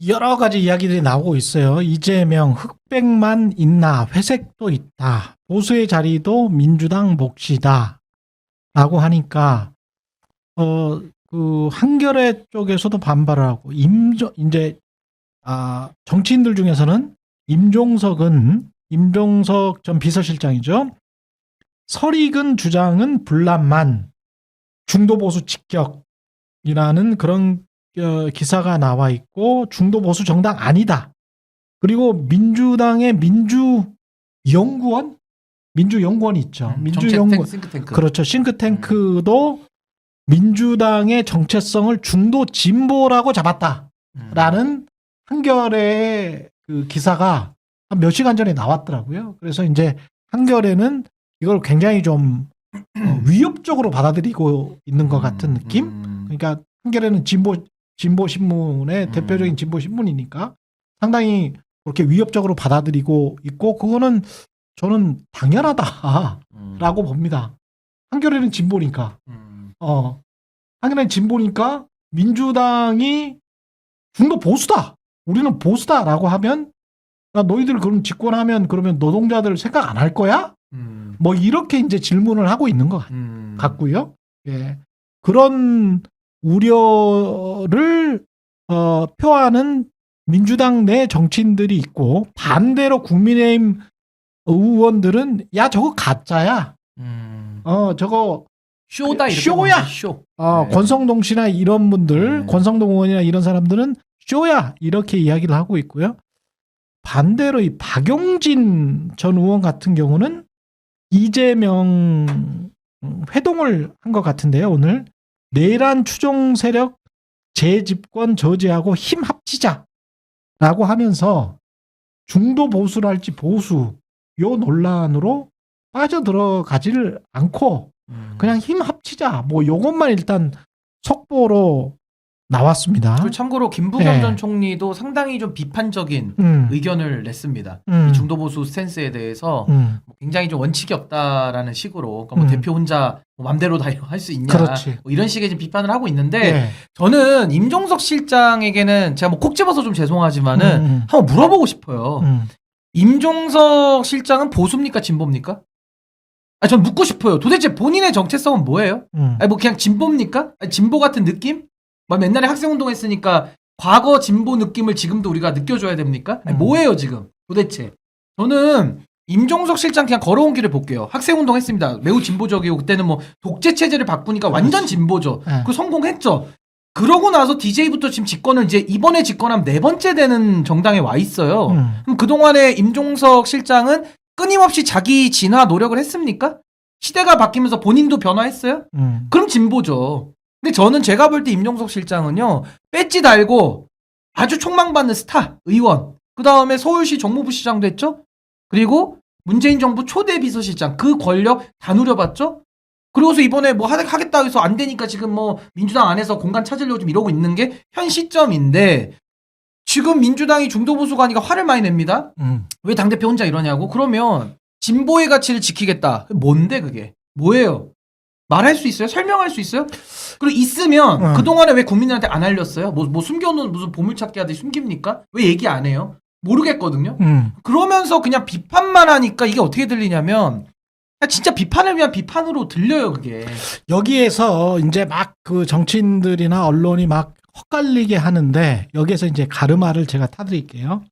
여러 가지 이야기들이 나오고 있어요. 이재명 흑백만 있나 회색도 있다. 보수의 자리도 민주당 몫이다. 라고 하니까 그 한겨레 쪽에서도 반발을 하고 정치인들 중에서는 임종석 전 비서실장이죠. 설익은 주장은 분란만 중도 보수 직격이라는 그런 기사가 나와 있고 중도 보수 정당 아니다. 그리고 민주당의 민주연구원이 있죠. 민주연구원 싱크탱크. 그렇죠. 싱크탱크도 민주당의 정체성을 중도 진보라고 잡았다라는 한겨레 그 기사가 한 몇 시간 전에 나왔더라고요. 그래서 이제 한겨레는 이걸 굉장히 좀 위협적으로 받아들이고 있는 것 같은 느낌. 그러니까 한겨레는 진보 신문의 대표적인 진보 신문이니까 상당히 그렇게 위협적으로 받아들이고 있고 그거는 저는 당연하다라고 봅니다. 한겨레는 진보니까. 한겨레는 진보니까 민주당이 중도 보수다. 우리는 보수다라고 하면 야, 너희들 그럼 집권하면 그러면 노동자들 생각 안 할 거야? 뭐 이렇게 이제 질문을 하고 있는 것 같고요. 예. 그런 우려를 표하는 민주당 내 정치인들이 있고 반대로 국민의힘 의원들은 야 저거 가짜야. 저거 쇼다 이렇게 쇼야. 쇼. 권성동 씨나 이런 분들, 권성동 의원이나 이런 사람들은 쇼야 이렇게 이야기를 하고 있고요. 반대로 이 박용진 전 의원 같은 경우는 이재명 회동을 한 것 같은데요. 오늘 내란 추종 세력 재집권 저지하고 힘 합치자라고 하면서 중도 보수랄지 보수 요 논란으로 빠져들어가지를 않고 그냥 힘 합치자 뭐 요것만 일단 속보로 나왔습니다. 그리고 참고로 김부겸 전 총리도 상당히 좀 비판적인 의견을 냈습니다. 이 중도 보수 스탠스에 대해서 굉장히 좀 원칙이 없다라는 식으로 그러니까 뭐 대표 혼자 뭐 맘대로 다 할 수 있냐 뭐 이런 식의 좀 비판을 하고 있는데 저는 임종석 실장에게는 제가 뭐 콕 집어서 좀 죄송하지만은 한번 물어보고 싶어요. 임종석 실장은 보수입니까 진보입니까? 전 묻고 싶어요. 도대체 본인의 정체성은 뭐예요? 뭐 그냥 진보입니까? 진보 같은 느낌? 뭐 옛날에 학생운동 했으니까 과거 진보 느낌을 지금도 우리가 느껴줘야 됩니까? 뭐예요 지금 도대체? 저는 임종석 실장 그냥 걸어온 길을 볼게요. 학생운동 했습니다. 매우 진보적이고 그때는 뭐 독재 체제를 바꾸니까 완전 진보죠. 그 성공했죠. 그러고 나서 DJ부터 지금 집권을 이제 이번에 집권하면 4번째 되는 정당에 와 있어요. 그럼 그동안에 임종석 실장은 끊임없이 자기 진화 노력을 했습니까? 시대가 바뀌면서 본인도 변화했어요? 그럼 진보죠. 근데 저는 제가 볼 때 임종석 실장은요, 배지 달고 아주 촉망받는 스타, 의원, 그 다음에 서울시 정무부 시장도 했죠? 그리고 문재인 정부 초대 비서실장, 그 권력 다 누려봤죠? 그러고서 이번에 뭐 하겠다 해서 안 되니까 지금 뭐 민주당 안에서 공간 찾으려고 좀 이러고 있는 게 현 시점인데, 지금 민주당이 중도보수가 아니라 화를 많이 냅니다? 왜 당대표 혼자 이러냐고? 그러면 진보의 가치를 지키겠다. 뭔데 그게? 뭐예요? 말할 수 있어요? 설명할 수 있어요? 그리고 있으면 그동안에 왜 국민들한테 안 알렸어요? 뭐 숨겨놓은 무슨 보물찾기 하듯이 숨깁니까? 왜 얘기 안 해요? 모르겠거든요. 그러면서 그냥 비판만 하니까 이게 어떻게 들리냐면 진짜 비판을 위한 비판으로 들려요 그게. 여기에서 이제 막 그 정치인들이나 언론이 막 헛갈리게 하는데 여기에서 이제 가르마를 제가 타드릴게요.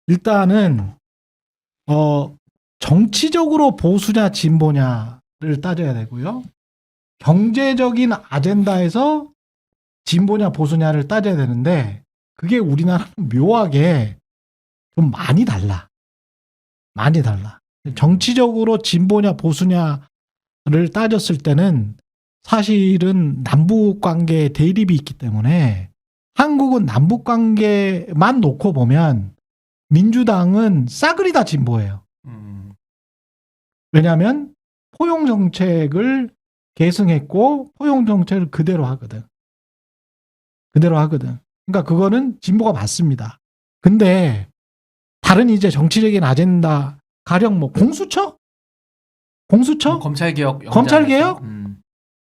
일단은 정치적으로 보수냐 진보냐를 따져야 되고요. 경제적인 아젠다에서 진보냐 보수냐를 따져야 되는데 그게 우리나라는 묘하게 좀 많이 달라. 많이 달라. 정치적으로 진보냐 보수냐를 따졌을 때는 사실은 남북관계에 대립이 있기 때문에 한국은 남북관계만 놓고 보면 민주당은 싸그리 다 진보예요. 왜냐하면 포용정책을 계승했고 포용정책을 그대로 하거든. 그러니까 그거는 진보가 맞습니다. 근데 다른 이제 정치적인 아젠다 가령 뭐 공수처? 검찰개혁?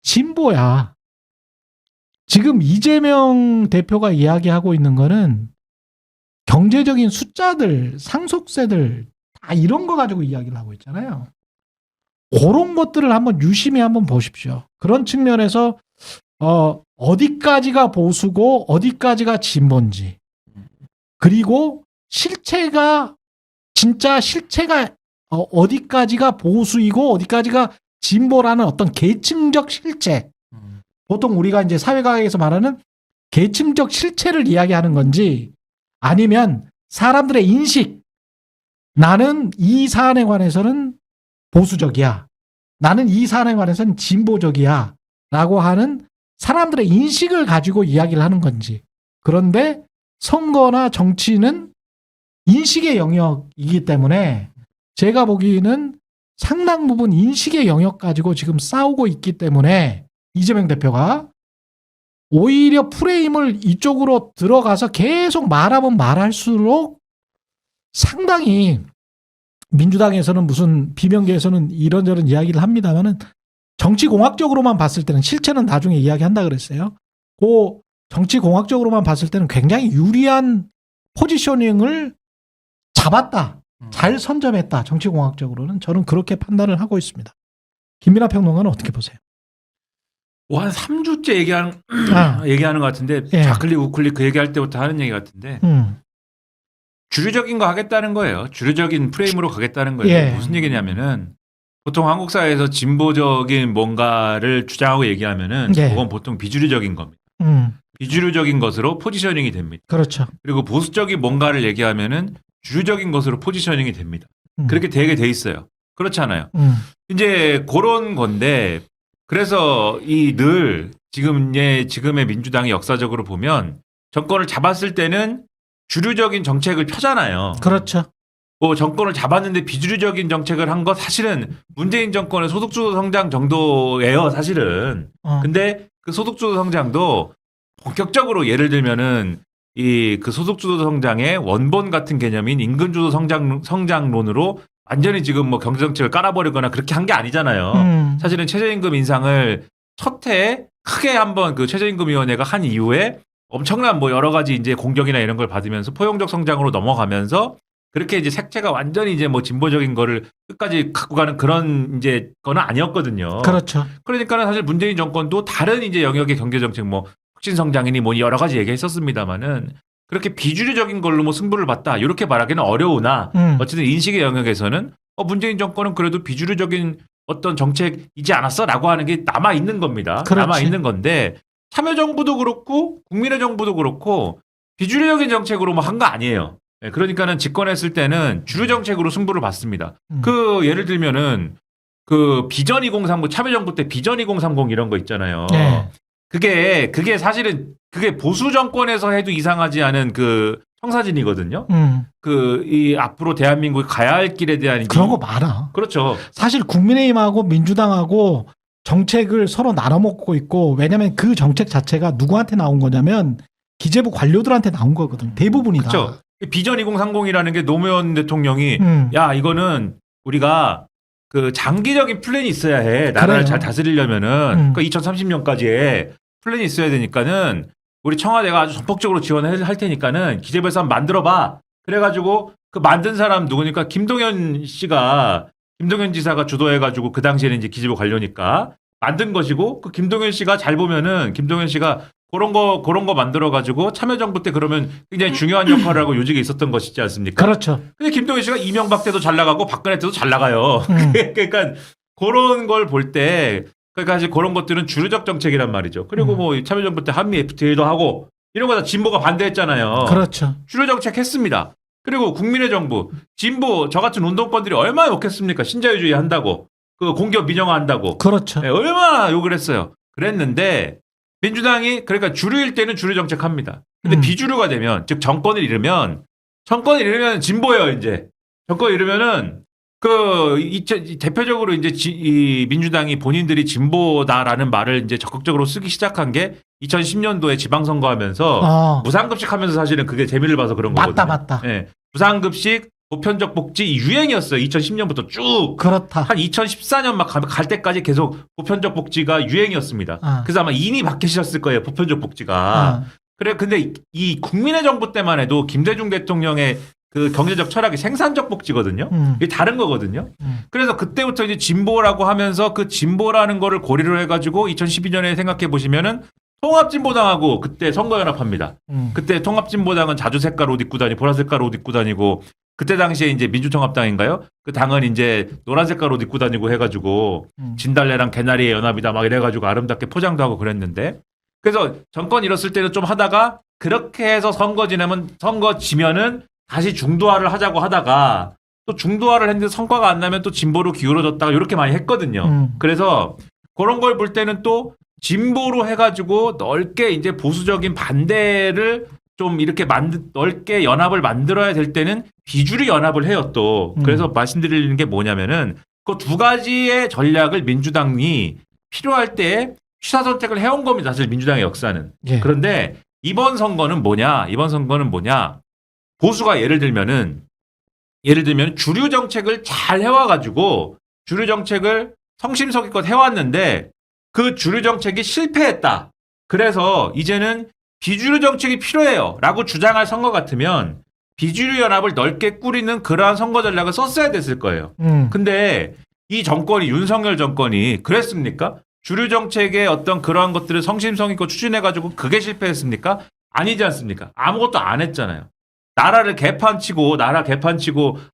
진보야. 지금 이재명 대표가 이야기하고 있는 거는 경제적인 숫자들, 상속세들 다 이런 거 가지고 이야기를 하고 있잖아요. 그런 것들을 한번 유심히 한번 보십시오. 그런 측면에서 어디까지가 보수고 어디까지가 진보인지, 그리고 실체가 진짜 실체가 어디까지가 보수이고 어디까지가 진보라는 어떤 계층적 실체, 보통 우리가 이제 사회과학에서 말하는 계층적 실체를 이야기하는 건지, 아니면 사람들의 인식, 나는 이 사안에 관해서는 보수적이야, 나는 이 사안에 관해서는 진보적이야 라고 하는 사람들의 인식을 가지고 이야기를 하는 건지. 그런데 선거나 정치는 인식의 영역이기 때문에 제가 보기에는 상당 부분 인식의 영역 가지고 지금 싸우고 있기 때문에 이재명 대표가 오히려 프레임을 이쪽으로 들어가서 계속 말하면 말할수록 상당히, 민주당에서는 무슨 비명계에서는 이런저런 이야기를 합니다만은 정치공학적으로만 봤을 때는, 실체는 나중에 이야기한다 그랬어요. 그 정치공학적으로만 봤을 때는 굉장히 유리한 포지셔닝을 잡았다. 잘 선점했다. 정치공학적으로는. 저는 그렇게 판단을 하고 있습니다. 김민하 평론가는 어떻게 보세요? 한 3주째 얘기하는 것 같은데, 예. 좌클릭 우클릭 그 얘기할 때부터 하는 얘기 같은데, 주류적인 거 하겠다는 거예요. 주류적인 프레임으로 가겠다는 거예요. 예. 무슨 얘기냐면은, 보통 한국 사회에서 진보적인 뭔가를 주장하고 얘기하면은, 예. 그건 보통 비주류적인 겁니다. 비주류적인 것으로 포지셔닝이 됩니다. 그렇죠. 그리고 보수적인 뭔가를 얘기하면은 주류적인 것으로 포지셔닝이 됩니다. 그렇게 되게 돼 있어요. 그렇잖아요. 이제 그런 건데, 그래서 늘 지금의 민주당이 역사적으로 보면 정권을 잡았을 때는 주류적인 정책을 펴잖아요. 그렇죠. 정권을 잡았는데 비주류적인 정책을 한 거 사실은 문재인 정권의 소득주도 성장 정도예요, 사실은. 근데 그 소득주도 성장도 본격적으로 예를 들면은 그 소득주도 성장의 원본 같은 개념인 임금주도 성장론으로 완전히 지금 뭐 경제정책을 깔아버리거나 그렇게 한 게 아니잖아요. 사실은 최저임금 인상을 첫 해에 크게 한번 그 최저임금위원회가 한 이후에 엄청난 뭐 여러 가지 이제 공격이나 이런 걸 받으면서 포용적 성장으로 넘어가면서 그렇게 이제 색채가 완전히 이제 뭐 진보적인 거를 끝까지 갖고 가는 그런 이제 거는 아니었거든요. 그렇죠. 그러니까는 사실 문재인 정권도 다른 이제 영역의 경제정책 뭐 혁신 성장이니 뭐 여러 가지 얘기했었습니다만은 그렇게 비주류적인 걸로 뭐 승부를 봤다 이렇게 말하기는 어려우나 어쨌든 인식의 영역에서는 문재인 정권은 그래도 비주류적인 어떤 정책이지 않았어라고 하는 게 남아 있는 겁니다. 그렇지. 남아 있는 건데 참여정부도 그렇고 국민의 정부도 그렇고 비주류적인 정책으로 뭐 한 거 아니에요. 그러니까는 집권했을 때는 주류 정책으로 승부를 봤습니다. 그 예를 들면은 그 비전 2030 참여정부 때 비전 2030 이런 거 있잖아요. 네. 그게 사실은 그게 보수 정권에서 해도 이상하지 않은 그 청사진이거든요. 이 앞으로 대한민국이 가야 할 길에 대한 그런 거 많아. 그렇죠. 사실 국민의힘하고 민주당하고 정책을 서로 나눠먹고 있고, 왜냐하면 그 정책 자체가 누구한테 나온 거냐면 기재부 관료들한테 나온 거거든. 대부분이 다. 그렇죠. 비전 2030이라는 게 노무현 대통령이 야 이거는 우리가 그 장기적인 플랜이 있어야 해. 나라를 그래요. 잘 다스리려면은 그러니까 2030년까지에 플랜이 있어야 되니까는 우리 청와대가 아주 전폭적으로 지원을 할 테니까는 기재부에서 한번 만들어봐. 그래가지고 그 만든 사람 누구니까 김동연 지사가 주도해가지고 그 당시에는 이제 기재부 관료니까 만든 것이고 그 김동연 씨가 잘 보면은 김동연 씨가 그런 거 만들어가지고 참여정부 때 그러면 굉장히 중요한 역할을 하고 요직에 있었던 것이지 않습니까? 그렇죠. 근데 김동연 씨가 이명박 때도 잘 나가고 박근혜 때도 잘 나가요. 그러니까 그런 걸 볼 때 그러니까 사실 그런 것들은 주류적 정책이란 말이죠. 그리고 뭐 참여정부 때 한미 FTA도 하고 이런 거 다 진보가 반대했잖아요. 그렇죠. 주류 정책 했습니다. 그리고 국민의 정부, 진보 저 같은 운동권들이 얼마나 욕했습니까? 신자유주의 한다고, 그 공기업 민영화한다고. 그렇죠. 네, 얼마나 욕을 했어요. 그랬는데 민주당이 그러니까 주류일 때는 주류 정책 합니다. 근데 비주류가 되면 즉 정권을 잃으면 진보예요 이제. 정권을 잃으면은 대표적으로 이제 이 민주당이 본인들이 진보다라는 말을 이제 적극적으로 쓰기 시작한 게 2010년도에 지방선거하면서 무상급식 하면서 사실은 그게 재미를 봐서 그런 거거든요. 맞다. 네, 무상급식, 보편적 복지 유행이었어요. 2010년부터 쭉. 그렇다. 한 2014년 막 갈 때까지 계속 보편적 복지가 유행이었습니다. 그래서 아마 인이 바뀌셨을 거예요. 보편적 복지가. 그래 근데 이 국민의 정부 때만 해도 김대중 대통령의 그 경제적 철학이 생산적 복지거든요. 이게 다른 거거든요. 그래서 그때부터 이제 진보라고 하면서 그 진보라는 거를 고리로 해가지고 2012년에 생각해 보시면은 통합진보당하고 그때 선거연합합니다. 그때 통합진보당은 자주 색깔 옷 입고 다니고 보라 색깔 옷 입고 다니고 그때 당시에 이제 민주통합당인가요? 그 당은 이제 노란 색깔 옷 입고 다니고 해가지고 진달래랑 개나리의 연합이다 막 이래가지고 아름답게 포장도 하고 그랬는데 그래서 정권 잃었을 때는 좀 하다가 그렇게 해서 선거 지면은 다시 중도화를 하자고 하다가 또 중도화를 했는데 성과가 안 나면 또 진보로 기울어졌다가 이렇게 많이 했거든요. 그래서 그런 걸 볼 때는 또 진보로 해가지고 넓게 이제 보수적인 반대를 좀 이렇게 넓게 연합을 만들어야 될 때는 비주류 연합을 해요 또. 그래서 말씀드리는 게 뭐냐면은 그 두 가지의 전략을 민주당이 필요할 때 취사 선택을 해온 겁니다. 사실 민주당의 역사는. 예. 그런데 이번 선거는 뭐냐? 보수가 예를 들면 주류 정책을 잘 해와가지고 주류 정책을 성심성의껏 해왔는데 그 주류 정책이 실패했다. 그래서 이제는 비주류 정책이 필요해요. 라고 주장할 선거 같으면 비주류 연합을 넓게 꾸리는 그러한 선거 전략을 썼어야 됐을 거예요. 근데 이 정권이 윤석열 정권이 그랬습니까? 주류 정책의 어떤 그러한 것들을 성심성의껏 추진해가지고 그게 실패했습니까? 아니지 않습니까? 아무것도 안 했잖아요. 나라 개판치고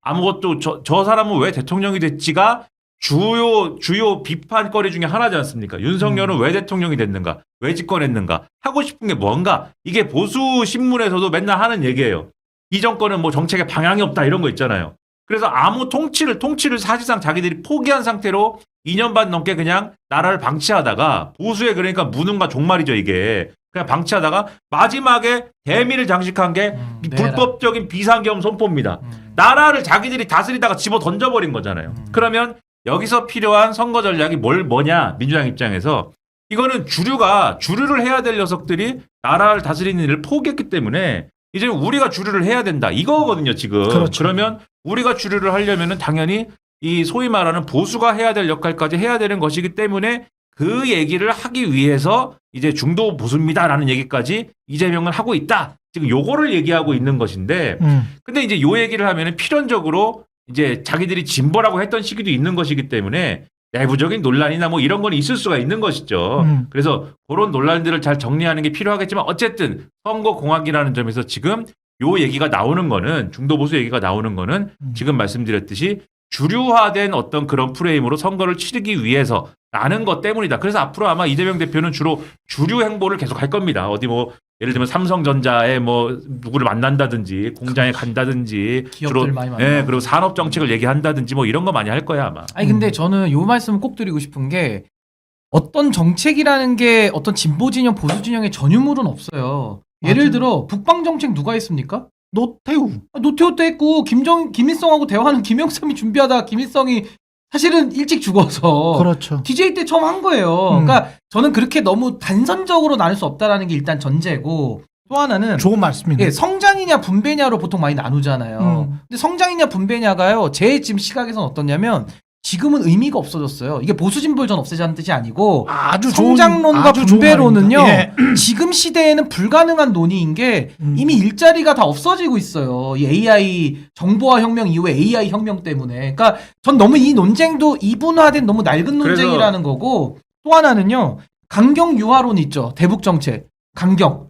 아무것도 저 사람은 왜 대통령이 됐지가 주요 비판거리 중에 하나지 않습니까? 윤석열은 왜 대통령이 됐는가? 왜 집권했는가? 하고 싶은 게 뭔가? 이게 보수 신문에서도 맨날 하는 얘기예요. 이 정권은 뭐 정책에 방향이 없다 이런 거 있잖아요. 그래서 아무 통치를 사실상 자기들이 포기한 상태로 2년 반 넘게 그냥 나라를 방치하다가 보수의 그러니까 무능과 종말이죠 이게. 그냥 방치하다가 마지막에 대미를 장식한 게 불법적인 비상계엄 선포입니다. 나라를 자기들이 다스리다가 집어 던져버린 거잖아요. 그러면 여기서 필요한 선거 전략이 뭐냐 민주당 입장에서 이거는 주류를 해야 될 녀석들이 나라를 다스리는 일을 포기했기 때문에 이제 우리가 주류를 해야 된다 이거거든요 지금. 그렇죠. 그러면 우리가 주류를 하려면은 당연히 이 소위 말하는 보수가 해야 될 역할까지 해야 되는 것이기 때문에 그 얘기를 하기 위해서 이제 중도 보수입니다라는 얘기까지 이재명은 하고 있다. 지금 요거를 얘기하고 있는 것인데 근데 이제 요 얘기를 하면은 필연적으로 이제 자기들이 진보라고 했던 시기도 있는 것이기 때문에 내부적인 논란이나 뭐 이런 건 있을 수가 있는 것이죠. 그래서 그런 논란들을 잘 정리하는 게 필요하겠지만 어쨌든 선거공학이라는 점에서 지금 요 얘기가 나오는 거는 중도 보수 얘기가 나오는 거는 지금 말씀드렸듯이 주류화된 어떤 그런 프레임으로 선거를 치르기 위해서라는 것 때문이다. 그래서 앞으로 아마 이재명 대표는 주로 주류 행보를 계속 할 겁니다. 어디 뭐 예를 들면 삼성전자에 뭐 누구를 만난다든지 공장에 간다든지 기업들 많이 만나. 예, 그리고 산업 정책을 얘기한다든지 뭐 이런 거 많이 할 거야 아마. 아니 근데 저는 요 말씀을 꼭 드리고 싶은 게 어떤 정책이라는 게 어떤 진보 진영 보수 진영의 전유물은 없어요. 예를 맞아요. 들어 북방 정책 누가 했습니까? 노태우. 노태우 때 했고 김일성하고 대화는 김영삼이 준비하다가 김일성이 사실은 일찍 죽어서 그렇죠. DJ 때 처음 한 거예요. 그러니까 저는 그렇게 너무 단선적으로 나눌 수 없다라는 게 일단 전제고 또 하나는 좋은 말씀이네. 예, 성장이냐 분배냐로 보통 많이 나누잖아요. 근데 성장이냐 분배냐가요. 제 지금 시각에서는 어떠냐면 지금은 의미가 없어졌어요. 이게 보수 진보를 전 없애자는 뜻이 아니고 아주 성장론과 아주 좋은 분배론은요. 말입니다. 예. 지금 시대에는 불가능한 논의인 게 이미 일자리가 다 없어지고 있어요. 이 AI 정보화 혁명 이후에 AI 혁명 때문에. 그러니까 전 너무 이 논쟁도 이분화된 너무 낡은 논쟁이라는 거고 또 하나는요. 강경 유화론 있죠. 대북 정책. 강경.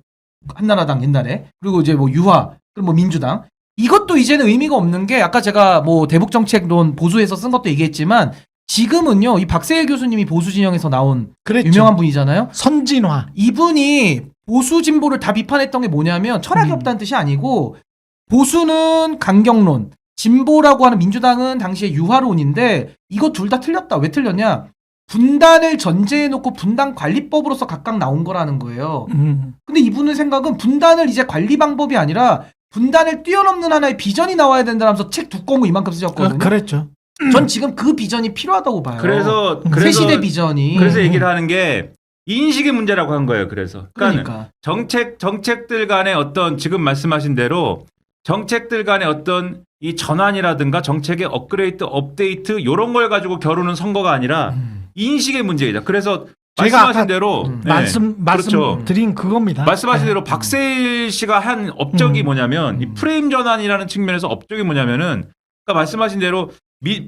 한나라당 옛날에. 그리고 이제 뭐 유화. 그리고 뭐 민주당. 이것도 이제는 의미가 없는 게 아까 제가 뭐 대북 정책론 보수에서 쓴 것도 얘기했지만 지금은요. 이 박세일 교수님이 보수 진영에서 나온 그랬죠. 유명한 분이잖아요. 선진화. 이분이 보수 진보를 다 비판했던 게 뭐냐면 철학이 없다는 뜻이 아니고 보수는 강경론, 진보라고 하는 민주당은 당시에 유화론인데 이거 둘 다 틀렸다. 왜 틀렸냐? 분단을 전제해놓고 분단관리법으로서 각각 나온 거라는 거예요. 근데 이분의 생각은 분단을 이제 관리 방법이 아니라 분단을 뛰어넘는 하나의 비전이 나와야 된다면서 책 두꺼운 거 이만큼 쓰셨거든요. 그랬죠. 전 지금 그 비전이 필요하다고 봐요. 그래서 새 시대 비전이. 그래서 얘기를 하는 게 인식의 문제라고 한 거예요. 그래서 그러니까 정책들 간의 어떤 지금 말씀하신 대로 정책들 간의 어떤 이 전환이라든가 정책의 업그레이드, 업데이트 이런 걸 가지고 겨루는 선거가 아니라 인식의 문제이다. 그래서 제가 말씀하신 아까 대로 말씀드린 그렇죠. 그겁니다. 말씀하신 네. 대로 박세일 씨가 한 업적이 뭐냐면 이 프레임 전환이라는 측면에서 업적이 뭐냐면은 그러니까 말씀하신 대로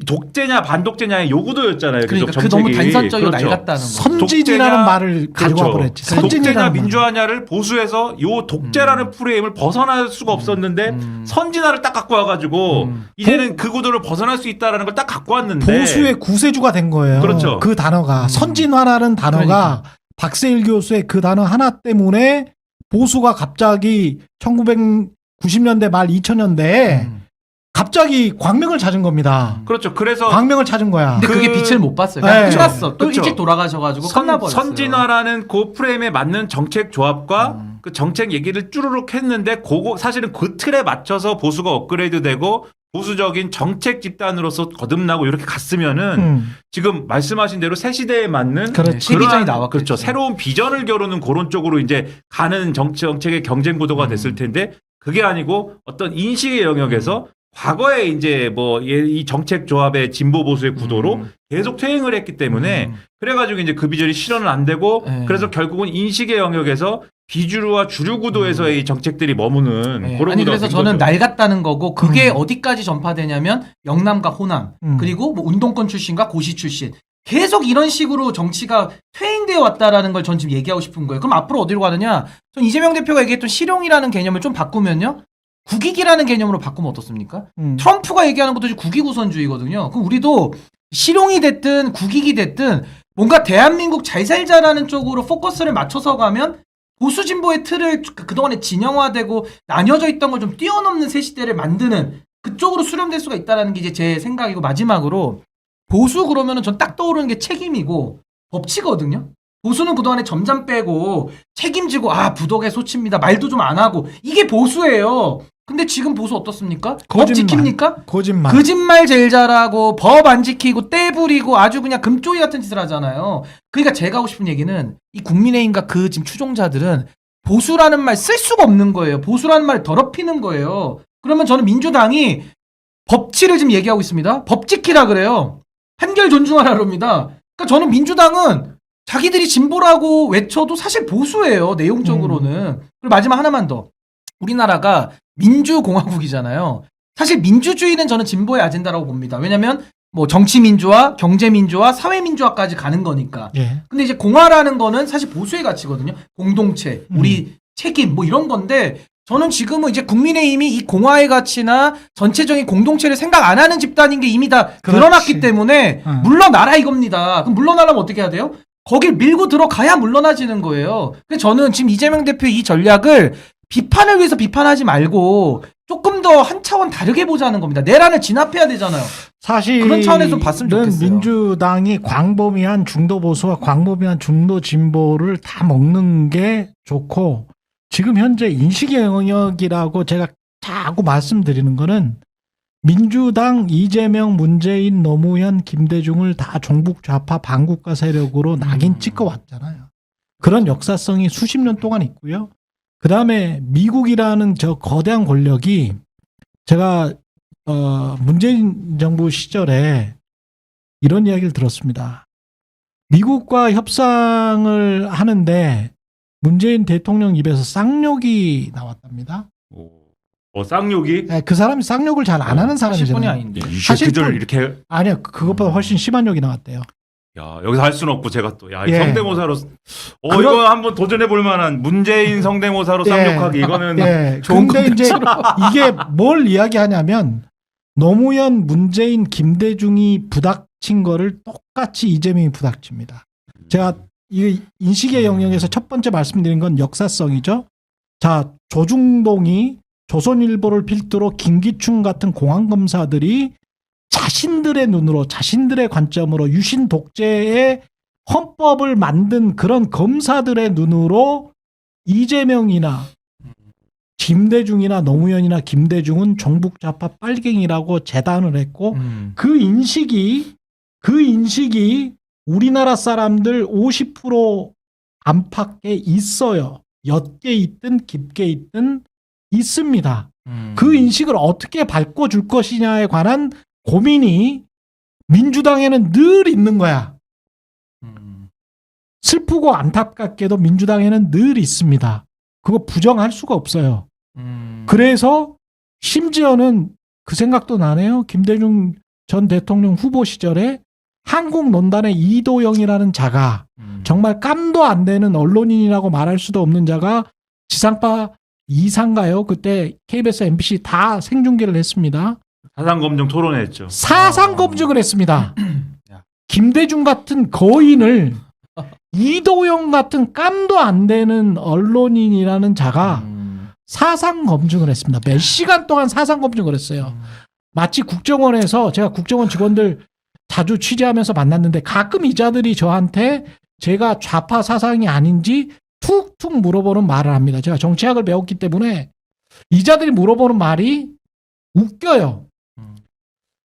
독재냐 반독재냐의 요구도였잖아요. 그러니까 계속 그 너무 정책이. 단선적이고 그렇죠. 날같다는 거. 선진이라는 독재냐- 말을 가지고 그렇죠. 와버렸지. 독재냐 선진이라는 말. 민주화냐를 보수해서 요 독재라는 프레임을 벗어날 수가 없었는데 선진화를 딱 갖고 와가지고 이제는 그 구도를 벗어날 수 있다라는 걸 딱 갖고 왔는데 보수의 구세주가 된 거예요. 그렇죠. 그 단어가 선진화라는 단어가 그러니까. 박세일 교수의 그 단어 하나 때문에 보수가 갑자기 1990년대 말 2000년대에 갑자기 광명을 찾은 겁니다. 그렇죠. 그래서 광명을 찾은 거야. 근데 그게 그- 빛을 못 봤어요. 그냥 네. 끝났어. 또 그렇죠. 일찍 돌아가셔가지고 끝나버렸어요. 선진화라는 그 프레임에 맞는 정책 조합과 그 정책 얘기를 쭈루룩 했는데 그거 사실은 그 틀에 맞춰서 보수가 업그레이드되고 보수적인 정책 집단으로서 거듭나고 이렇게 갔으면은 지금 말씀하신 대로 새 시대에 맞는 그렇지. 시비전이 나왔겠죠. 그렇죠. 새로운 비전을 겨루는 그런 쪽으로 이제 가는 정책의 경쟁 구도가 됐을 텐데 그게 아니고 어떤 인식의 영역에서 과거에 이제 뭐 이 정책 조합의 진보 보수의 구도로 계속 퇴행을 했기 때문에 그래가지고 이제 그 비전이 실현은 안 되고 그래서 결국은 인식의 영역에서 비주류와 주류 구도에서의 이 정책들이 머무는 네. 그런 아니 구도가 그래서 된 저는 거죠. 날 같다는 거고 그게 어디까지 전파되냐면 영남과 호남 그리고 뭐 운동권 출신과 고시 출신 계속 이런 식으로 정치가 퇴행되어 왔다라는 걸 전 지금 얘기하고 싶은 거예요. 그럼 앞으로 어디로 가느냐? 전 이재명 대표가 얘기했던 실용이라는 개념을 좀 바꾸면요. 국익이라는 개념으로 바꾸면 어떻습니까? 트럼프가 얘기하는 것도 국익 우선주의거든요. 그럼 우리도 실용이 됐든 국익이 됐든 뭔가 대한민국 잘 살자라는 쪽으로 포커스를 맞춰서 가면 보수 진보의 틀을 그동안에 진영화되고 나뉘어져 있던 걸 좀 뛰어넘는 새 시대를 만드는 그쪽으로 수렴될 수가 있다는 게 이제 제 생각이고 마지막으로 보수 그러면은 전 딱 떠오르는 게 책임이고 법치거든요. 보수는 그동안에 점잠 빼고 책임지고 부덕의 소치입니다. 말도 좀 안 하고 이게 보수예요. 근데 지금 보수 어떻습니까? 법 지킵니까? 거짓말 제일 잘하고 법 안 지키고 떼 부리고 아주 그냥 금쪽이 같은 짓을 하잖아요. 그러니까 제가 하고 싶은 얘기는 이 국민의힘과 그 지금 추종자들은 보수라는 말 쓸 수가 없는 거예요. 보수라는 말 더럽히는 거예요. 그러면 저는 민주당이 법치를 지금 얘기하고 있습니다. 법 지키라 그래요. 한결 존중하라 그럽니다. 그러니까 저는 민주당은 자기들이 진보라고 외쳐도 사실 보수예요. 내용적으로는. 그리고 마지막 하나만 더. 우리나라가 민주공화국이잖아요. 사실 민주주의는 저는 진보의 아젠다라고 봅니다. 왜냐면 뭐 정치민주화, 경제민주화, 사회민주화까지 가는 거니까. 예. 근데 이제 공화라는 거는 사실 보수의 가치거든요. 공동체, 우리 책임 뭐 이런 건데 저는 지금은 이제 국민의힘이 이 공화의 가치나 전체적인 공동체를 생각 안 하는 집단인 게 이미 다 드러났기 때문에 물러나라 이겁니다. 그럼 물러나려면 어떻게 해야 돼요? 거길 밀고 들어가야 물러나지는 거예요. 그래서 저는 지금 이재명 대표의 이 전략을 비판을 위해서 비판하지 말고 조금 더 한 차원 다르게 보자는 겁니다. 내란을 진압해야 되잖아요. 사실 그런 차원에서 봤으면 좋겠어요. 민주당이 광범위한 중도 보수와 광범위한 중도 진보를 다 먹는 게 좋고 지금 현재 인식의 영역이라고 제가 자꾸 말씀드리는 거는 민주당 이재명, 문재인, 노무현, 김대중을 다 종북 좌파 반국가 세력으로 낙인 찍어 왔잖아요. 그런 역사성이 수십 년 동안 있고요. 그 다음에 미국이라는 저 거대한 권력이 제가 문재인 정부 시절에 이런 이야기를 들었습니다. 미국과 협상을 하는데 문재인 대통령 입에서 쌍욕이 나왔답니다. 쌍욕이? 네, 그 사람이 쌍욕을 잘 안 하는 사람이잖아요. 40분이 아닌데. 그들 이렇게 아니요, 그것보다 훨씬 심한 욕이 나왔대요. 야, 여기서 할 수는 없고 제가 또 예. 성대모사로 이거 한번 도전해 볼 만한 문재인 성대모사로 쌍욕하기 이거는 좋은 근데 이제 이게 뭘 이야기하냐면 노무현, 문재인, 김대중이 부닥친 거를 똑같이 이재명이 부닥칩니다. 제가 이 인식의 영역에서 첫 번째 말씀드린 건 역사성이죠. 자, 조중동이 조선일보를 필두로 김기춘 같은 공안검사들이 자신들의 눈으로 자신들의 관점으로 유신 독재의 헌법을 만든 그런 검사들의 눈으로 이재명이나 김대중이나 노무현이나 김대중은 종북 좌파 빨갱이라고 재단을 했고 그 인식이 우리나라 사람들 50% 안팎에 있어요. 옅게 있든 깊게 있든 있습니다. 그 인식을 어떻게 바꿔줄 것이냐에 관한 고민이 민주당에는 늘 있는 거야. 슬프고 안타깝게도 민주당에는 늘 있습니다. 그거 부정할 수가 없어요. 그래서 심지어는 그 생각도 나네요. 김대중 전 대통령 후보 시절에 한국논단의 이도영이라는 자가 정말 깜도 안 되는 언론인이라고 말할 수도 없는 자가 지상파 2사인가요? 그때 KBS, MBC 다 생중계를 했습니다. 사상검증 토론했죠. 사상검증을 했습니다. 김대중 같은 거인을 이도영 같은 깜도 안 되는 언론인이라는 자가 사상검증을 했습니다. 몇 시간 동안 사상검증을 했어요. 마치 국정원에서 제가 국정원 직원들 자주 취재하면서 만났는데 가끔 이 자들이 저한테 제가 좌파 사상이 아닌지 툭툭 물어보는 말을 합니다. 제가 정치학을 배웠기 때문에 이 자들이 물어보는 말이 웃겨요.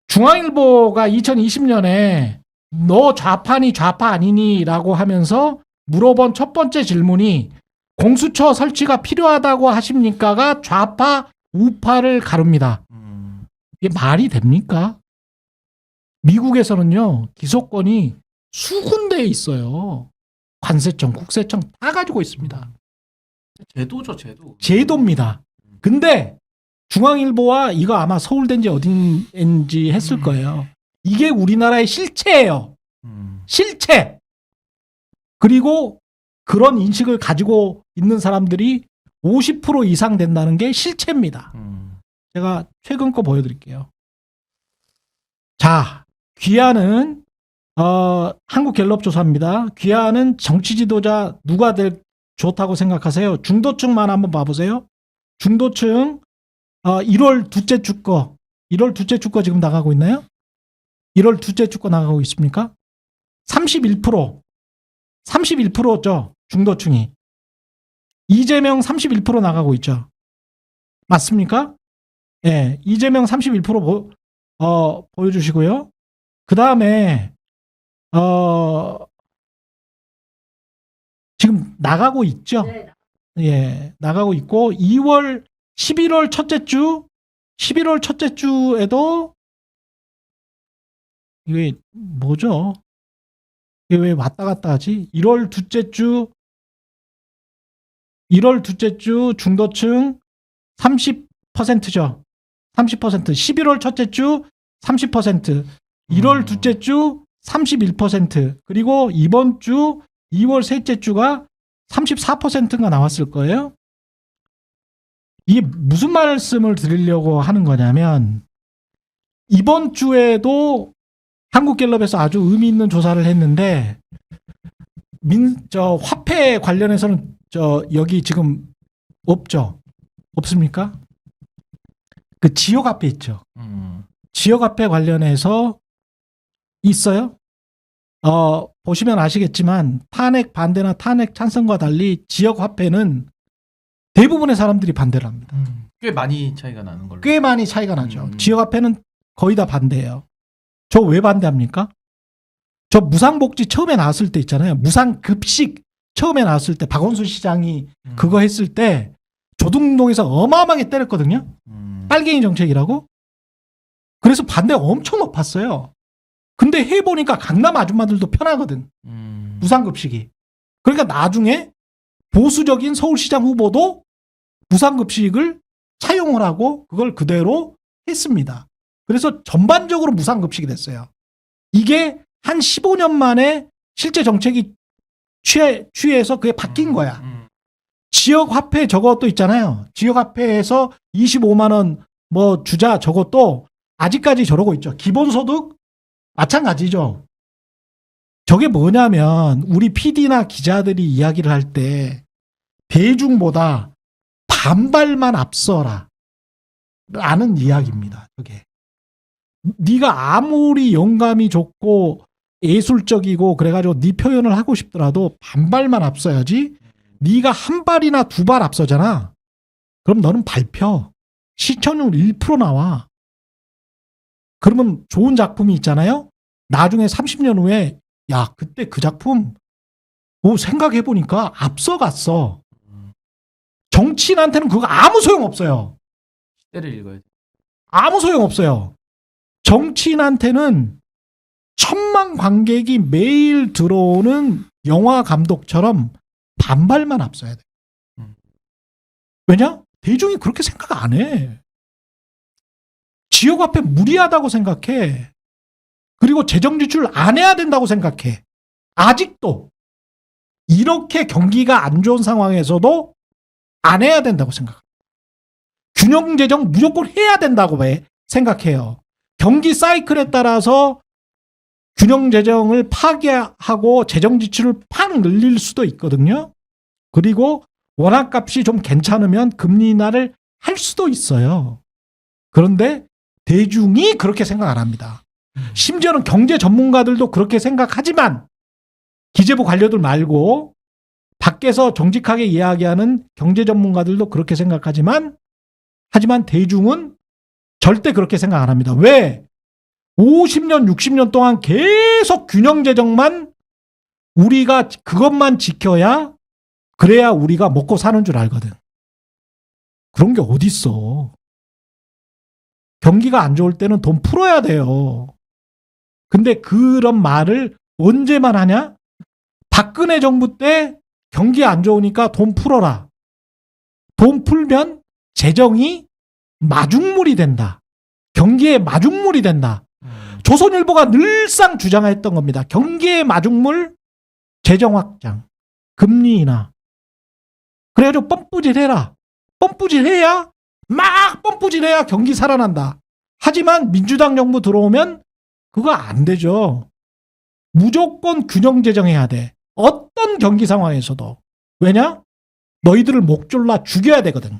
중앙일보가 2020년에 너 좌파니 좌파 아니니 라고 하면서 물어본 첫 번째 질문이 공수처 설치가 필요하다고 하십니까가 좌파 우파를 가릅니다. 이게 말이 됩니까? 미국에서는요 기소권이 수군데에 있어요. 관세청, 국세청 다 가지고 있습니다. 제도죠, 제도. 제도입니다. 근데 중앙일보와 이거 아마 서울대인지 어딘지 했을 거예요. 이게 우리나라의 실체예요. 실체. 그리고 그런 인식을 가지고 있는 사람들이 50% 이상 된다는 게 실체입니다. 제가 최근 거 보여드릴게요. 자, 귀하는 한국갤럽 조사입니다. 귀하는 정치 지도자 누가 좋다고 생각하세요? 중도층만 한번 봐보세요. 중도층 1월 둘째 주 거 1월 둘째 주 거 지금 나가고 있나요? 1월 둘째 주 거 나가고 있습니까? 31%죠. 중도층이. 이재명 31% 나가고 있죠. 맞습니까? 예, 네, 이재명 31% 보여주시고요. 그 다음에 지금 나가고 있죠. 예, 나가고 있고 11월 첫째 주에도 이게 뭐죠? 이게 왜 왔다 갔다 하지? 1월 둘째 주 중도층 30%죠. 30%. 11월 첫째 주 30%. 1월 둘째 주 31%. 그리고 이번 주 2월 셋째 주가 34%가 나왔을 거예요. 이게 무슨 말씀을 드리려고 하는 거냐면 이번 주에도 한국갤럽에서 아주 의미 있는 조사를 했는데 화폐 관련해서는 여기 지금 없습니까? 그 지역화폐 있죠. 지역화폐 관련해서 있어요. 보시면 아시겠지만 탄핵 반대나 탄핵 찬성과 달리 지역화폐는 대부분의 사람들이 반대를 합니다. 꽤 많이 차이가 나는 걸로. 꽤 많이 차이가 나죠. 지역화폐는 거의 다 반대해요. 저 왜 반대합니까? 저 무상복지 처음에 나왔을 때 있잖아요. 무상급식 처음에 나왔을 때 박원순 시장이 그거 했을 때 조중동에서 어마어마하게 때렸거든요. 빨갱이 정책이라고. 그래서 반대가 엄청 높았어요. 근데 해보니까 강남 아줌마들도 편하거든. 무상급식이. 그러니까 나중에 보수적인 서울시장 후보도 무상급식을 차용을 하고 그걸 그대로 했습니다. 그래서 전반적으로 무상급식이 됐어요. 이게 한 15년 만에 실제 정책이 취해서 그게 바뀐 거야. 지역화폐 저것도 있잖아요. 지역화폐에서 25만 원 뭐 주자 저것도 아직까지 저러고 있죠. 기본소득 마찬가지죠. 저게 뭐냐면 우리 PD나 기자들이 이야기를 할 때 대중보다 반발만 앞서라 라는 이야기입니다. 저게. 네가 아무리 영감이 좋고 예술적이고 그래가지고 네 표현을 하고 싶더라도 반발만 앞서야지. 네가 한 발이나 두 발 앞서잖아. 그럼 너는 밟혀. 시청률 1% 나와. 그러면 좋은 작품이 있잖아요. 나중에 30년 후에 야 그때 그 작품 생각해보니까 앞서갔어. 정치인한테는 그거 아무 소용없어요. 시대를 읽어야 돼. 아무 소용없어요. 정치인한테는 1,000만 관객이 매일 들어오는 영화 감독처럼 반발만 앞서야 돼. 왜냐? 대중이 그렇게 생각 안 해. 지역 앞에 무리하다고 생각해. 그리고 재정 지출 안 해야 된다고 생각해. 아직도 이렇게 경기가 안 좋은 상황에서도 안 해야 된다고 생각합니다. 균형 재정 무조건 해야 된다고 생각해요. 경기 사이클에 따라서 균형 재정을 파괴하고 재정 지출을 팍 늘릴 수도 있거든요. 그리고 원화값이 좀 괜찮으면 금리 인하를 할 수도 있어요. 그런데 대중이 그렇게 생각 안 합니다. 심지어는 경제 전문가들도 그렇게 생각하지만 기재부 관료들 말고 밖에서 정직하게 이야기하는 경제 전문가들도 그렇게 생각하지만 하지만 대중은 절대 그렇게 생각 안 합니다. 왜? 50년, 60년 동안 계속 균형 재정만 우리가 그것만 지켜야 그래야 우리가 먹고 사는 줄 알거든. 그런 게 어딨어. 경기가 안 좋을 때는 돈 풀어야 돼요. 근데 그런 말을 언제만 하냐? 박근혜 정부 때 경기 안 좋으니까 돈 풀어라. 돈 풀면 재정이 마중물이 된다. 경기의 마중물이 된다. 조선일보가 늘상 주장했던 겁니다. 경기의 마중물, 재정 확장, 금리 인하. 그래가지고 펌프질해라. 펌프질해야 막 펌프질해야 경기 살아난다. 하지만 민주당 정부 들어오면 그거 안 되죠. 무조건 균형 재정해야 돼. 어떤 경기 상황에서도. 왜냐? 너희들을 목 졸라 죽여야 되거든.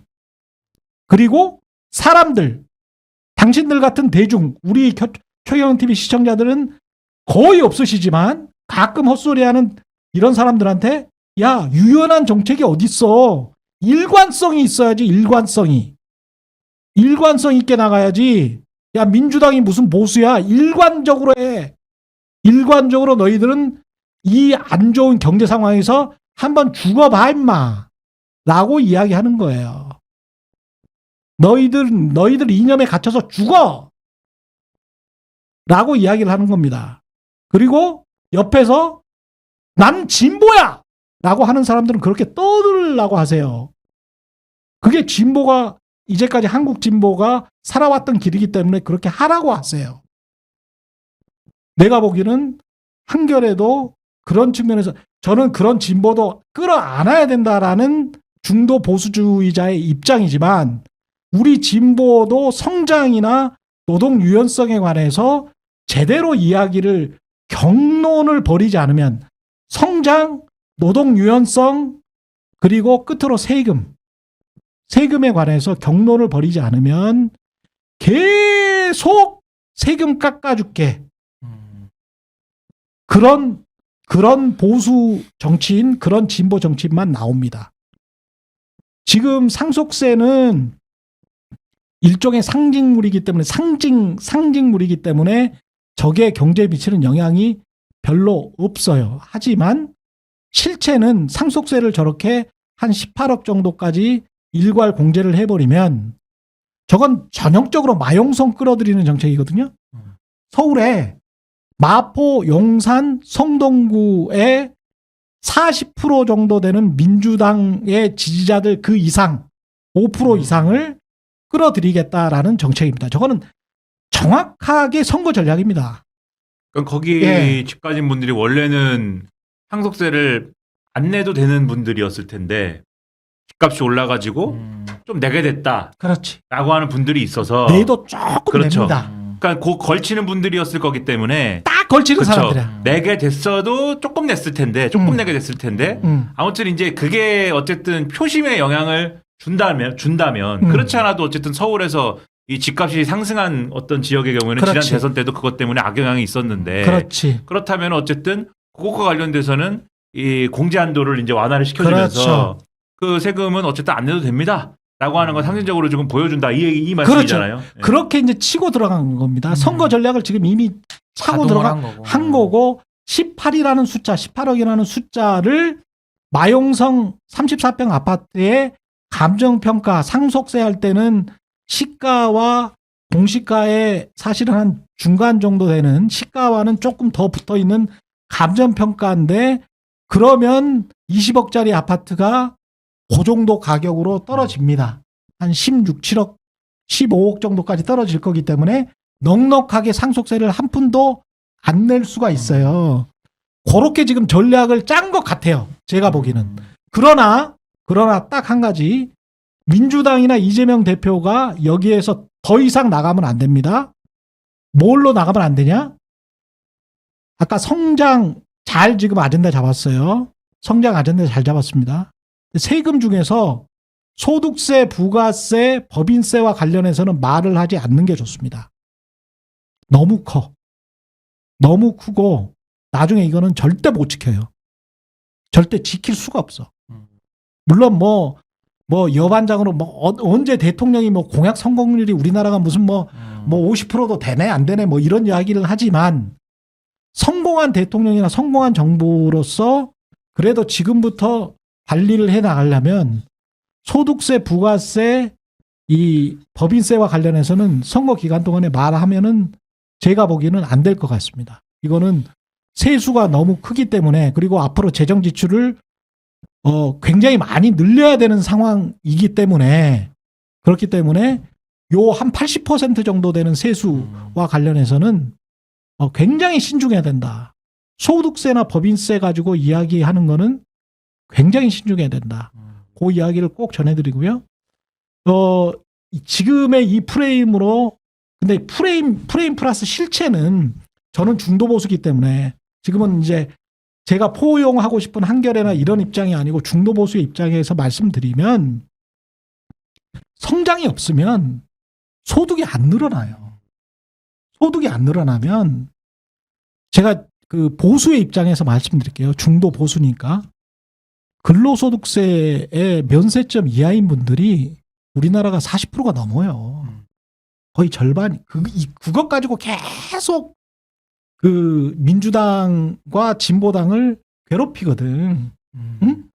그리고 사람들, 당신들 같은 대중, 우리 최경영TV 시청자들은 거의 없으시지만 가끔 헛소리하는 이런 사람들한테 야, 유연한 정책이 어딨어. 일관성이 있어야지. 일관성 있게 나가야지. 야, 민주당이 무슨 보수야. 일관적으로 해. 일관적으로 너희들은 이 안 좋은 경제 상황에서 한번 죽어봐 임마 라고 이야기하는 거예요. 너희들 이념에 갇혀서 죽어 라고 이야기를 하는 겁니다. 그리고 옆에서 난 진보야 라고 하는 사람들은 그렇게 떠들라고 하세요. 그게 진보가 이제까지 한국 진보가 살아왔던 길이기 때문에 그렇게 하라고 하세요. 내가 보기에는 한겨레도 그런 측면에서 저는 그런 진보도 끌어안아야 된다라는 중도 보수주의자의 입장이지만 우리 진보도 성장이나 노동 유연성에 관해서 제대로 이야기를 경론을 벌이지 않으면 성장, 노동 유연성 그리고 끝으로 세금에 관해서 경론을 벌이지 않으면 계속 세금 깎아줄게. 그런 보수 정치인, 그런 진보 정치인만 나옵니다. 지금 상속세는 일종의 상징물이기 때문에 상징물이기 때문에 저게 경제에 미치는 영향이 별로 없어요. 하지만 실체는 상속세를 저렇게 한 18억 정도까지 일괄 공제를 해버리면 저건 전형적으로 마용성 끌어들이는 정책이거든요. 서울에 마포, 용산, 성동구에 40% 정도 되는 민주당의 지지자들 그 이상 5% 이상을 끌어들이겠다라는 정책입니다. 저거는 정확하게 선거 전략입니다. 그럼 거기 집 가진 분들이 원래는 상속세를 안 내도 되는 분들이었을 텐데 집값이 올라가지고 좀 내게 됐다. 그렇지. 라고 하는 분들이 있어서 내도 조금 그렇죠. 냅니다. 그러니까 그 걸치는 분들이었을 거기 때문에 딱 걸치는 그렇죠. 사람들이야. 내게 됐어도 조금 냈을 텐데 조금 내게 됐을 텐데 아무튼 이제 그게 어쨌든 표심에 영향을 준다면 그렇지 않아도 어쨌든 서울에서 이 집값이 상승한 어떤 지역의 경우에는 그렇지. 지난 대선 때도 그것 때문에 악영향이 있었는데 그렇지. 그렇다면 어쨌든 그것과 관련돼서는 이 공제 한도를 이제 완화를 시켜주면서 그렇죠. 그 세금은 어쨌든 안 내도 됩니다. 라고 하는 건 상징적으로 지금 보여준다. 이 말씀이잖아요. 그렇죠. 그렇게 이제 치고 들어간 겁니다. 선거 전략을 지금 이미 차고 한 거고 18이라는 숫자, 18억이라는 숫자를 마용성 34평 아파트에 감정평가 상속세 할 때는 시가와 공시가에 사실은 한 중간 정도 되는 시가와는 조금 더 붙어 있는 감정평가인데 그러면 20억짜리 아파트가 그 정도 가격으로 떨어집니다. 한 16, 7억, 15억 정도까지 떨어질 거기 때문에 넉넉하게 상속세를 한 푼도 안 낼 수가 있어요. 그렇게 지금 전략을 짠 것 같아요. 제가 보기에는. 그러나 딱 한 가지. 민주당이나 이재명 대표가 여기에서 더 이상 나가면 안 됩니다. 뭘로 나가면 안 되냐? 아까 성장 잘 지금 아젠다 잡았어요. 성장 아젠다 잘 잡았습니다. 세금 중에서 소득세, 부가세, 법인세와 관련해서는 말을 하지 않는 게 좋습니다. 너무 커. 너무 크고 나중에 이거는 절대 못 지켜요. 절대 지킬 수가 없어. 물론 뭐 여반장으로 언제 대통령이 공약 성공률이 우리나라가 무슨 50%도 되네 안 되네 이런 이야기를 하지만 성공한 대통령이나 성공한 정부로서 그래도 지금부터 관리를 해 나가려면 소득세, 부가세, 이 법인세와 관련해서는 선거 기간 동안에 말하면은 제가 보기에는 안 될 것 같습니다. 이거는 세수가 너무 크기 때문에 그리고 앞으로 재정 지출을 굉장히 많이 늘려야 되는 상황이기 때문에 그렇기 때문에 요 한 80% 정도 되는 세수와 관련해서는 굉장히 신중해야 된다. 소득세나 법인세 가지고 이야기하는 거는 굉장히 신중해야 된다. 그 이야기를 꼭 전해드리고요. 지금의 이 프레임으로 근데 프레임 플러스 실체는 저는 중도 보수기 때문에 지금은 이제 제가 포용하고 싶은 한겨레나 이런 입장이 아니고 중도 보수의 입장에서 말씀드리면 성장이 없으면 소득이 안 늘어나요. 소득이 안 늘어나면 제가 그 보수의 입장에서 말씀드릴게요. 중도 보수니까 근로소득세의 면세점 이하인 분들이 우리나라가 40%가 넘어요. 거의 절반. 그것 가지고 계속 그 민주당과 진보당을 괴롭히거든. 응?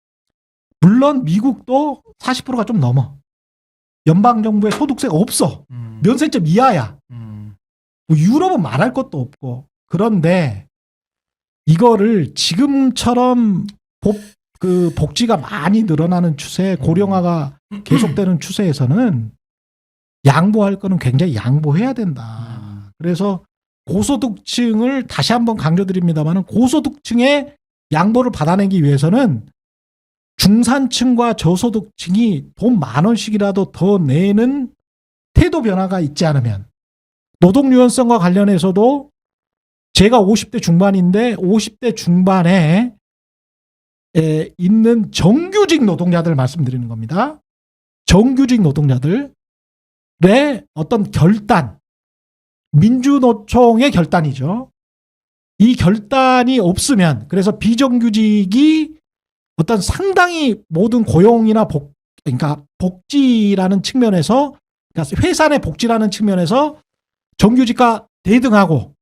물론 미국도 40%가 좀 넘어. 연방정부의 소득세가 없어. 면세점 이하야. 유럽은 말할 것도 없고. 그런데 이거를 지금처럼 복지가 많이 늘어나는 추세, 고령화가 계속되는 추세에서는 양보할 거는 굉장히 양보해야 된다. 그래서 고소득층을 다시 한번 강조드립니다만 고소득층의 양보를 받아내기 위해서는 중산층과 저소득층이 돈 10,000원씩이라도 더 내는 태도 변화가 있지 않으면 노동 유연성과 관련해서도 제가 50대 중반인데 50대 중반에 있는 정규직 노동자들 말씀드리는 겁니다. 정규직 노동자들의 어떤 결단, 민주노총의 결단이죠. 이 결단이 없으면 그래서 비정규직이 어떤 상당히 모든 고용이나 그러니까 복지라는 측면에서 그러니까 회사 내 복지라는 측면에서 정규직과 대등하고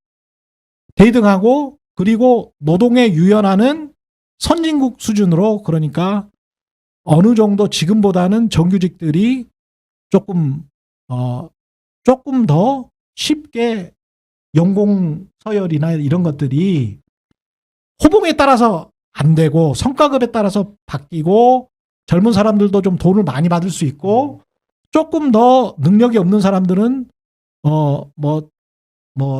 그리고 노동에 유연하는 선진국 수준으로 그러니까 어느 정도 지금보다는 정규직들이 조금 더 쉽게 연공 서열이나 이런 것들이 호봉에 따라서 안 되고 성과급에 따라서 바뀌고 젊은 사람들도 좀 돈을 많이 받을 수 있고 조금 더 능력이 없는 사람들은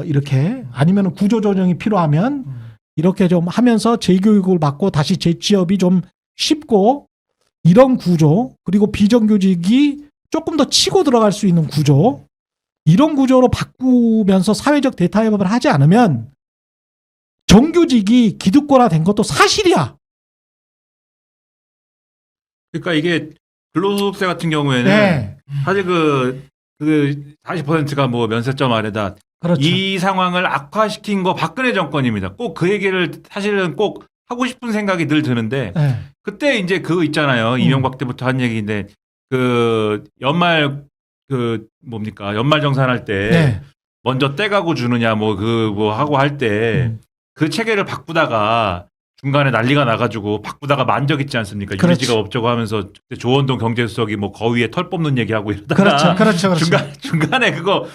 이렇게 아니면 구조조정이 필요하면 이렇게 좀 하면서 재교육을 받고 다시 재취업이 좀 쉽고 이런 구조 그리고 비정규직이 조금 더 치고 들어갈 수 있는 구조 이런 구조로 바꾸면서 사회적 대타협을 하지 않으면 정규직이 기득권화된 것도 사실이야. 그러니까 이게 근로소득세 같은 경우에는 네. 사실 그 40%가 면세점 아래다. 그렇죠. 이 상황을 악화시킨 거 박근혜 정권입니다. 꼭 그 얘기를 사실은 꼭 하고 싶은 생각이 늘 드는데 네. 그때 이제 그거 있잖아요. 이명박 때부터 한 얘기인데 그 연말 연말정산할 때 네. 먼저 떼가고 주느냐 하고 할 때 그 체계를 바꾸다가 중간에 난리가 나가지고 바꾸다가 만적 있지 않습니까? 그렇지. 유리지가 없자고 하면서 조원동 경제수석이 거위에 털 뽑는 얘기하고 이러다가 그렇죠. 중간에 그거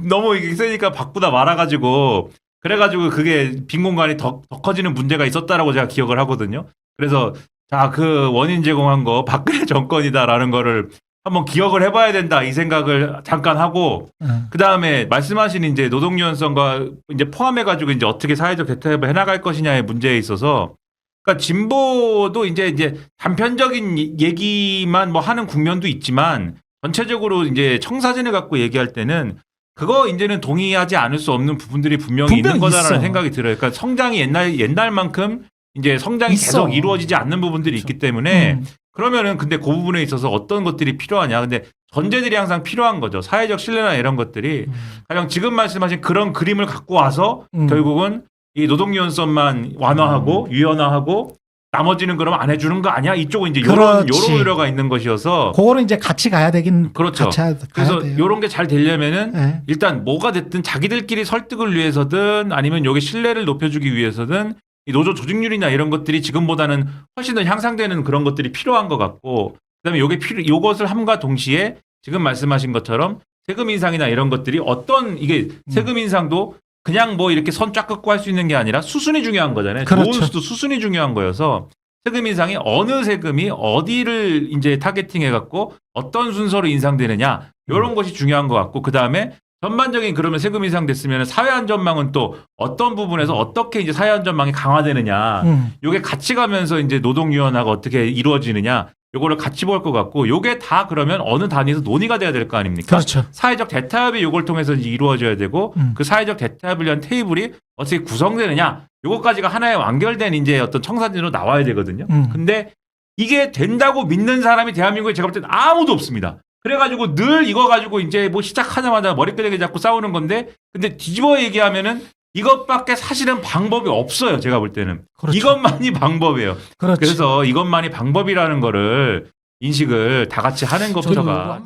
너무 세니까 바꾸다 말아가지고 그래가지고 그게 빈 공간이 더 커지는 문제가 있었다라고 제가 기억을 하거든요. 그래서 자, 그 원인 제공한 거 박근혜 정권이다라는 거를 한번 기억을 해봐야 된다 이 생각을 잠깐 하고 그 다음에 말씀하신 이제 노동유연성과 이제 포함해가지고 이제 어떻게 사회적 대타협을 해나갈 것이냐의 문제에 있어서 그러니까 진보도 이제 단편적인 얘기만 뭐 하는 국면도 있지만 전체적으로 이제 청사진을 갖고 얘기할 때는 그거 이제는 동의하지 않을 수 없는 부분들이 분명히 있는 거다라는 있어. 생각이 들어요. 그러니까 성장이 옛날만큼 이제 성장이 있어. 계속 이루어지지 않는 부분들이 있기 때문에 그러면은 근데 그 부분에 있어서 어떤 것들이 필요하냐. 근데 전제들이 항상 필요한 거죠. 사회적 신뢰나 이런 것들이 가령 지금 말씀하신 그런 그림을 갖고 와서 결국은 이 노동유연성만 완화하고 유연화하고 나머지는 그럼 안 해주는 거 아니야? 이쪽은 이제 요런 그렇지. 우려가 있는 것이어서 그거는 이제 같이 가야 되긴 그렇죠. 같이 가야 그래서 돼요. 요런 게 잘 되려면은 네. 일단 뭐가 됐든 자기들끼리 설득을 위해서든 아니면 여기 신뢰를 높여주기 위해서든 이 노조 조직률이나 이런 것들이 지금보다는 훨씬 더 향상되는 그런 것들이 필요한 것 같고 그다음에 요것을 함과 동시에 지금 말씀하신 것처럼 세금 인상이나 이런 것들이 어떤 이게 세금 인상도 그냥 뭐 이렇게 선 쫙 긋고 할 수 있는 게 아니라 수순이 중요한 거잖아요. 그렇죠. 좋은 수도 수순이 중요한 거여서 세금 인상이 어느 세금이 어디를 이제 타겟팅해 갖고 어떤 순서로 인상되느냐 이런 것이 중요한 것 같고 그 다음에 전반적인 그러면 세금 인상 됐으면 사회 안전망은 또 어떤 부분에서 어떻게 이제 사회 안전망이 강화되느냐 요게 같이 가면서 이제 노동 유연화가 어떻게 이루어지느냐 요거를 같이 볼 것 같고 요게 다 그러면 어느 단위에서 논의가 돼야 될 거 아닙니까? 그렇죠. 사회적 대타협이 요걸 통해서 이제 이루어져야 되고 그 사회적 대타협을 위한 테이블이 어떻게 구성되느냐 요거까지가 하나의 완결된 이제 어떤 청사진으로 나와야 되거든요. 근데 이게 된다고 믿는 사람이 대한민국에 제가 볼 때는 아무도 없습니다. 그래가지고 늘 이거 가지고 이제 뭐 시작하자마자 머리끄댕이 잡고 싸우는 건데 근데 뒤집어 얘기하면은 이것밖에 사실은 방법이 없어요. 제가 볼 때는. 그렇죠. 이것만이 방법이에요. 그렇지. 그래서 이것만이 방법이라는 거를 인식을 다 같이 하는 것부터가